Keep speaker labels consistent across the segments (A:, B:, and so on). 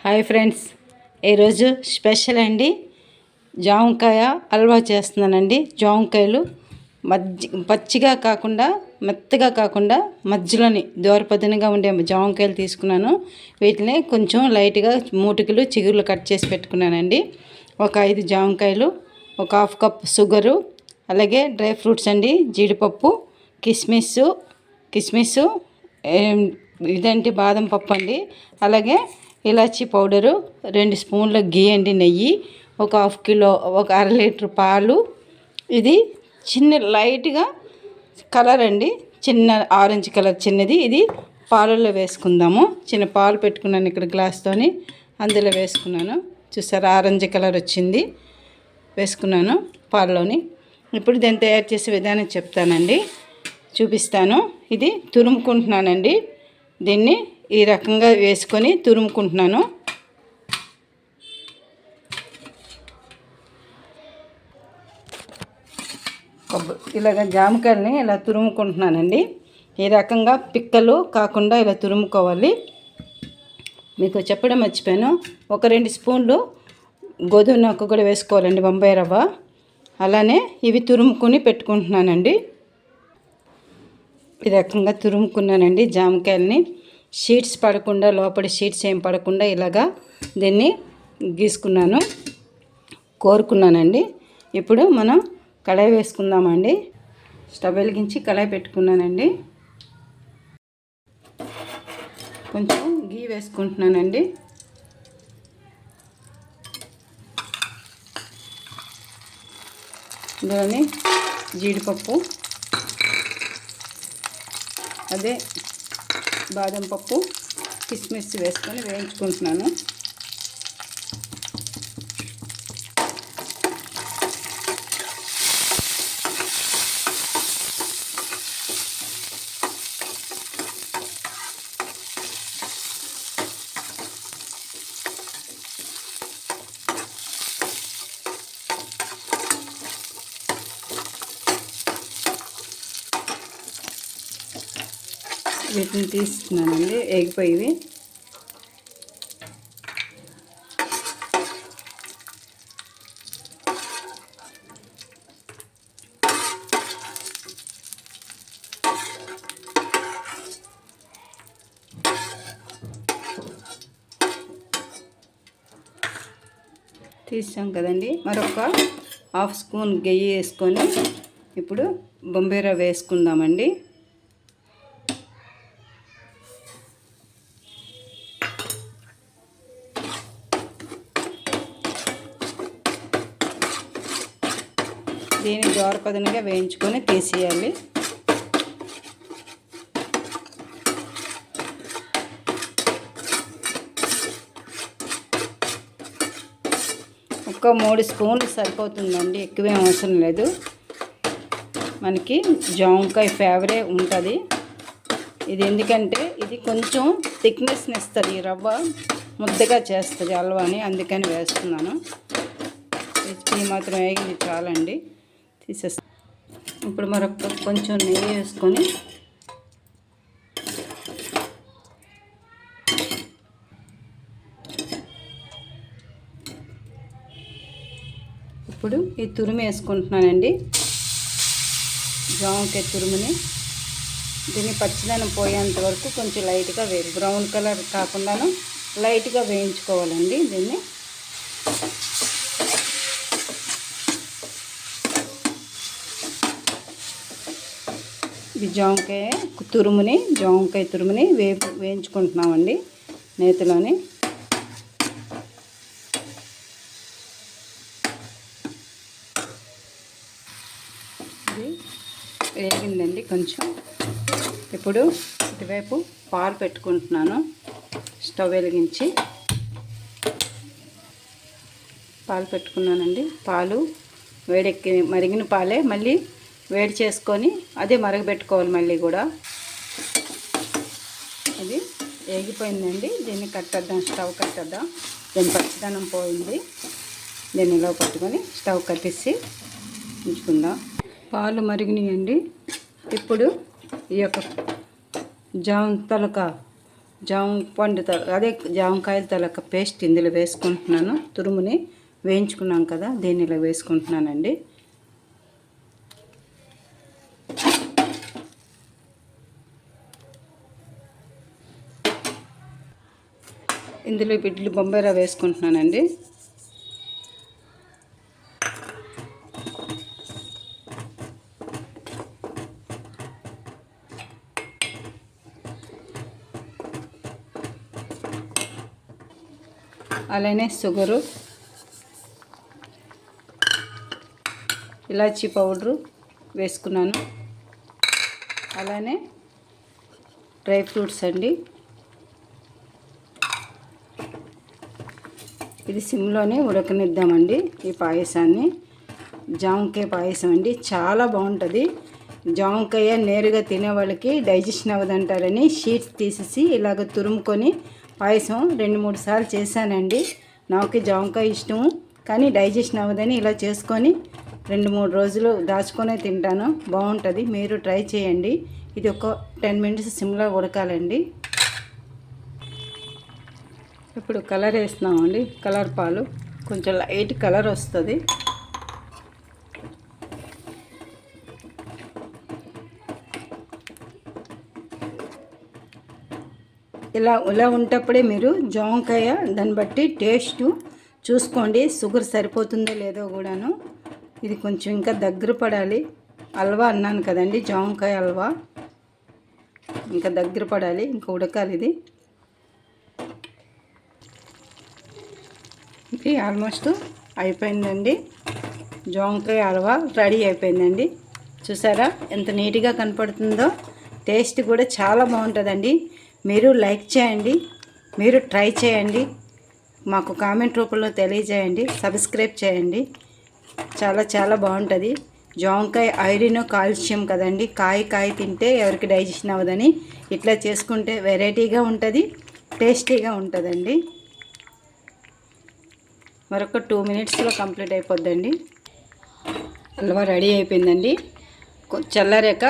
A: Hi friends, ఈరోజు special అండి. జామకాయ హల్వా చేస్తున్నానండి. జామకాయలు పచ్చిగా కాకుండా మెత్తగా కాకుండా మధ్యలోని దోరపదనగా ఉండే జామకాయలు తీసుకున్నాను. వీటిని కొంచెం లైట్గా మూటికలు చిగుర్లు కట్ చేసి పెట్టుకున్నానండి. ఒక 5 జామకాయలు, ఒక 1/2 కప్ షుగరు, అలాగే డ్రై ఫ్రూట్స్ అండి, జీడిపప్పు, కిస్మిస్ ఇదంటే బాదం పప్పు అండి, అలాగే ఇలాచీ పౌడరు, 2 స్పూన్ల గీ అండి, నెయ్యి, ఒక 1/2 కిలో, ఒక 1/2 లీటర్ పాలు. ఇది చిన్న లైట్గా కలర్ అండి, చిన్న ఆరెంజ్ కలర్ చిన్నది. ఇది పాలల్లో వేసుకుందాము. చిన్న పాలు పెట్టుకున్నాను ఇక్కడ గ్లాస్తోని, అందులో వేసుకున్నాను. చూసారా, ఆరెంజ్ కలర్ వచ్చింది, వేసుకున్నాను పాల్లోని. ఇప్పుడు దీన్ని తయారు చేసే విధానం చెప్తానండి, చూపిస్తాను. ఇది తురుముకుంటున్నానండి. దీన్ని ఈ రకంగా వేసుకొని తురుముకుంటున్నాను. ఇలాగ జామకాయలని ఇలా తురుముకుంటున్నానండి. ఈ రకంగా పిక్కలు కాకుండా ఇలా తురుముకోవాలి. మీకు చెప్పడం మర్చిపోయాను, ఒక 2 స్పూన్లు గోధుమ నూక కూడా వేసుకోవాలండి, బొంబాయి రవ్వ. అలానే ఇవి తురుముకొని పెట్టుకుంటున్నానండి. ఈ రకంగా తురుముకున్నానండి జామకాయలని. షీట్స్ పడకుండా, లోపలి షీట్స్ ఏం పడకుండా ఇలాగా దీన్ని గీసుకున్నాను, కోరుకున్నానండి. ఇప్పుడు మనం కడాయి వేసుకుందామండి. స్టవ్ వెలిగించి కడాయి పెట్టుకున్నానండి. కొంచెం గీ వేసుకుంటున్నానండి. ఇందులోని జీడిపప్పు, అదే బాదం పప్పు, కిస్మిస్ వేసుకొని వేయించుకుంటున్నాను. వీటిని తీసుకున్నానండి, ఎగిపోయి. తీసాం కదండి. మరొక 1/2 స్పూన్ నెయ్యి వేసుకొని ఇప్పుడు బొంబాయి రవ్వ వేసుకుందామండి. దీన్ని దోరపదనగా వేయించుకొని తీసేయాలి. ఒక 3 స్పూన్లు సరిపోతుందండి, ఎక్కువేం అవసరం లేదు. మనకి జామకాయ ఫేవరే ఉంటుంది ఇది. ఎందుకంటే ఇది కొంచెం థిక్నెస్ని ఇస్తుంది, ఈ రవ్వ ముద్దగా చేస్తుంది హల్వాని, అందుకని వేస్తున్నాను. ఈ మాత్రం వేగింది చాలండి, తీసేస్తాను. ఇప్పుడు మరొక కొంచెం నెయ్యి వేసుకొని ఇప్పుడు ఈ తురుము వేసుకుంటున్నానండి, జామకాయ తురుముని. దీన్ని పచ్చిదనం పోయేంత వరకు కొంచెం లైట్గా బ్రౌన్ కలర్ కాకుండాను లైట్గా వేయించుకోవాలండి దీన్ని. ఇది జామకాయ తురుముని వేయించుకుంటున్నామండి నేతిలోని. ఇది వేగిందండి కొంచెం. ఇప్పుడు ఇటువైపు పాలు పెట్టుకుంటున్నాను. స్టవ్ వెలిగించి పాలు పెట్టుకున్నానండి. పాలు వేడెక్కి మరిగిన పాలే మళ్ళీ వేడి చేసుకొని అదే మరగబెట్టుకోవాలి మళ్ళీ కూడా. అది వేగిపోయిందండి. దీన్ని కట్టేద్దాం, స్టవ్ కట్టేద్దాం. దీని పచ్చిదనం పోయింది. దీన్ని ఇలా పట్టుకొని స్టవ్ కట్టేసి ఉంచుకుందాం. పాలు మరిగినాయండి. ఇప్పుడు ఈ యొక్క జామ తలక జామకాయల తలక పేస్ట్ ఇందులో వేసుకుంటున్నాను. తురుముని వేయించుకున్నాం కదా, దీన్ని ఇలా వేసుకుంటున్నానండి. ఇందులో ఇడ్లీ బొంబాయి రవ్వ వేసుకుంటున్నానండి. అలానే షుగరు, ఇలాచీ పౌడరు వేసుకున్నాను. అలానే డ్రై ఫ్రూట్స్ అండి. ఇది సిమ్లోనే ఉడకనిద్దామండి ఈ పాయసాన్ని. జామకాయ పాయసం అండి, చాలా బాగుంటుంది. జామకాయ నేరుగా తినే వాళ్ళకి డైజెషన్ అవ్వదంటారని షీట్స్ తీసేసి ఇలాగ తురుముకొని పాయసం 2-3 సార్లు చేశానండి. నాకు జామకాయ ఇష్టము, కానీ డైజెషన్ అవ్వదని ఇలా చేసుకొని 2-3 రోజులు దాచుకొనే తింటాను. బాగుంటుంది, మీరు ట్రై చేయండి. ఇది ఒక 10 మినిట్స్ సిమ్లో ఉడకాలండి. ఇప్పుడు కలర్ వేస్తున్నామండి. కలర్ పాలు కొంచెం లైట్ కలర్ వస్తుంది. ఇలా ఉంటప్పుడే మీరు జామకాయ దాన్ని బట్టి టేస్ట్ చూసుకోండి, షుగర్ సరిపోతుందో లేదో కూడాను. ఇది కొంచెం ఇంకా దగ్గర పడాలి. హల్వా అన్నాను కదండి, జామకాయ హల్వా ఇంకా దగ్గర పడాలి, ఇంకా ఉడకాలి. ఇది ఆల్మోస్ట్ అయిపోయిందండి. జామకాయ హల్వా రెడీ అయిపోయిందండి. చూసారా ఎంత నీట్గా కనపడుతుందో. టేస్ట్ కూడా చాలా బాగుంటుందండి. మీరు లైక్ చేయండి, మీరు ట్రై చేయండి, మాకు కామెంట్ రూపంలో తెలియజేయండి, సబ్స్క్రైబ్ చేయండి. చాలా చాలా బాగుంటుంది. జామకాయ ఐరన్, కాల్షియం కదండి. కాయ తింటే ఎవరికి డైజెషన్ అవ్వదని ఇట్లా చేసుకుంటే వెరైటీగా ఉంటుంది, టేస్టీగా ఉంటుందండి. మరొక 2 మినిట్స్లో కంప్లీట్ అయిపోద్దండి. హల్వా రెడీ అయిపోయిందండి. చల్లారాక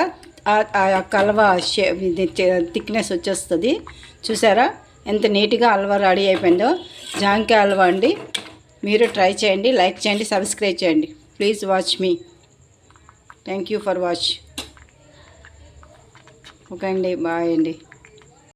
A: ఆ హల్వా థిక్నెస్ వచ్చేస్తుంది. చూసారా ఎంత నీట్గా హల్వా రెడీ అయిపోయిందో. జామకాయ హల్వా అండి, మీరు ట్రై చేయండి, లైక్ చేయండి, సబ్స్క్రైబ్ చేయండి. Please watch me. Thank you for watch. Okay అండి, బాయ్ అండి.